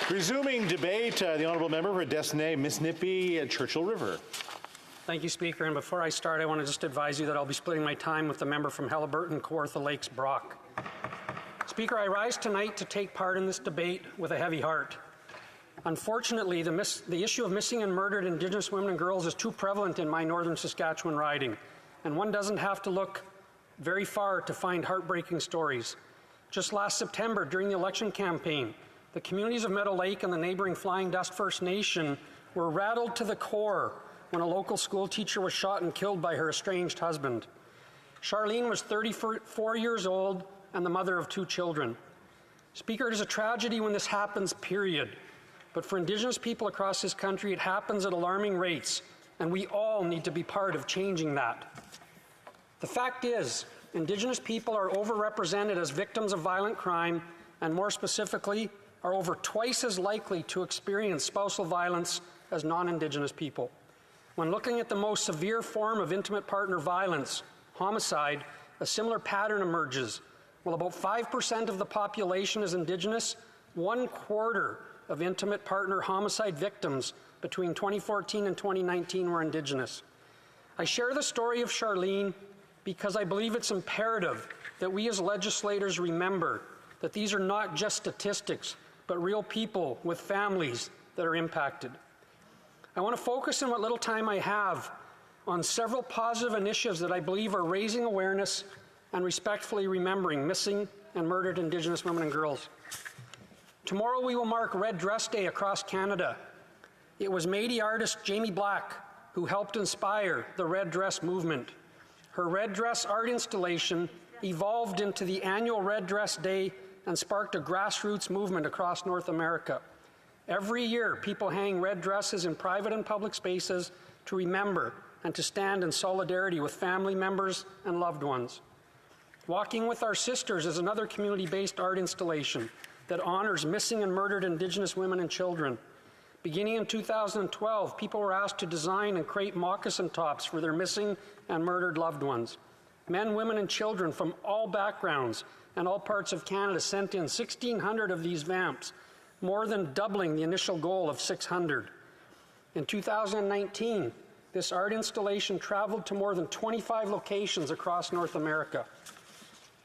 Resuming debate, the honourable member for Destiny, Miss Nippy, Churchill River. Thank you, Speaker. And before I start, I want to just advise you that I'll be splitting my time with the member from Halliburton, Kawartha Lakes, Brock. Speaker, I rise tonight to take part in this debate with a heavy heart. Unfortunately, the issue of missing and murdered Indigenous women and girls is too prevalent in my northern Saskatchewan riding, and one doesn't have to look very far to find heartbreaking stories. Just last September, during the election campaign, the communities of Meadow Lake and the neighboring Flying Dust First Nation were rattled to the core when a local school teacher was shot and killed by her estranged husband. Charlene was 34 years old and the mother of 2 children. Speaker, it is a tragedy when this happens, period. But for Indigenous people across this country, it happens at alarming rates, and we all need to be part of changing that. The fact is, Indigenous people are overrepresented as victims of violent crime, and more specifically, are over twice as likely to experience spousal violence as non-Indigenous people. When looking at the most severe form of intimate partner violence, homicide, a similar pattern emerges. While about 5% of the population is Indigenous, 1/4 of intimate partner homicide victims between 2014 and 2019 were Indigenous. I share the story of Charlene because I believe it's imperative that we as legislators remember that these are not just statistics, but real people with families that are impacted. I want to focus in what little time I have on several positive initiatives that I believe are raising awareness and respectfully remembering missing and murdered Indigenous women and girls. Tomorrow we will mark Red Dress Day across Canada. It was Métis artist Jamie Black who helped inspire the Red Dress movement. Her Red Dress art installation evolved into the annual Red Dress Day and sparked a grassroots movement across North America. Every year, people hang red dresses in private and public spaces to remember and to stand in solidarity with family members and loved ones. Walking with Our Sisters is another community-based art installation that honors missing and murdered Indigenous women and children. Beginning in 2012, people were asked to design and create moccasin tops for their missing and murdered loved ones. Men, women, and children from all backgrounds and all parts of Canada sent in 1,600 of these vamps, more than doubling the initial goal of 600. In 2019, this art installation traveled to more than 25 locations across North America.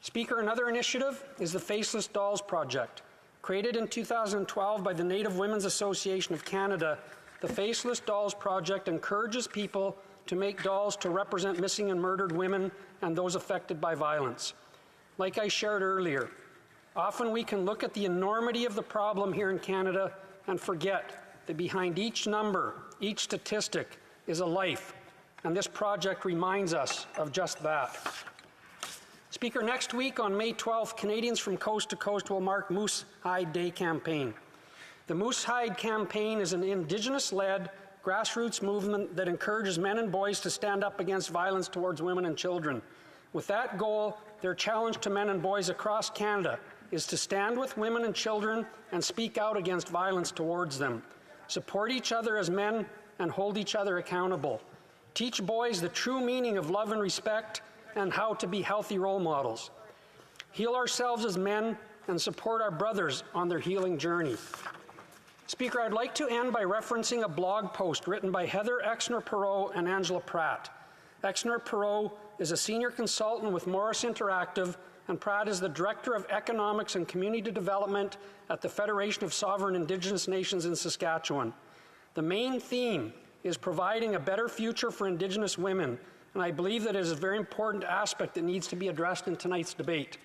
Speaker, another initiative is the Faceless Dolls Project. Created in 2012 by the Native Women's Association of Canada, the Faceless Dolls Project encourages people to make dolls to represent missing and murdered women and those affected by violence. Like I shared earlier, often we can look at the enormity of the problem here in Canada and forget that behind each number, each statistic, is a life, and this project reminds us of just that. Speaker, next week on May 12th, Canadians from coast to coast will mark Moose Hyde Day campaign. The Moose Hyde campaign is an Indigenous-led grassroots movement that encourages men and boys to stand up against violence towards women and children. With that goal, their challenge to men and boys across Canada is to stand with women and children and speak out against violence towards them. Support each other as men and hold each other accountable. Teach boys the true meaning of love and respect and how to be healthy role models. Heal ourselves as men and support our brothers on their healing journey. Speaker, I'd like to end by referencing a blog post written by Heather Exner-Perot and Angela Pratt. Exner-Perot is a senior consultant with Morris Interactive, and Pratt is the Director of Economics and Community Development at the Federation of Sovereign Indigenous Nations in Saskatchewan. The main theme is providing a better future for Indigenous women, and I believe that it is a very important aspect that needs to be addressed in tonight's debate.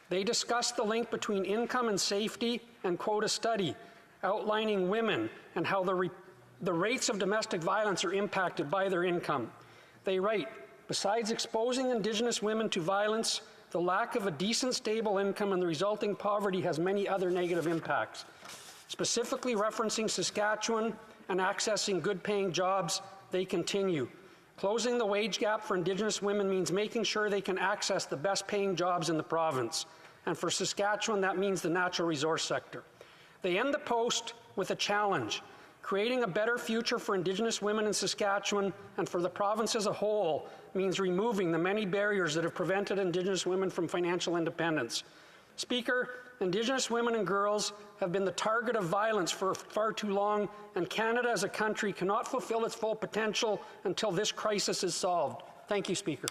They discuss the link between income and safety and quote a study outlining women and how the rates of domestic violence are impacted by their income. They write, besides exposing Indigenous women to violence, the lack of a decent, stable income and the resulting poverty has many other negative impacts. Specifically referencing Saskatchewan and accessing good-paying jobs, they continue. Closing the wage gap for Indigenous women means making sure they can access the best-paying jobs in the province. And for Saskatchewan, that means the natural resource sector. They end the post with a challenge. Creating a better future for Indigenous women in Saskatchewan and for the province as a whole means removing the many barriers that have prevented Indigenous women from financial independence. Speaker, Indigenous women and girls have been the target of violence for far too long, and Canada as a country cannot fulfill its full potential until this crisis is solved. Thank you, Speaker.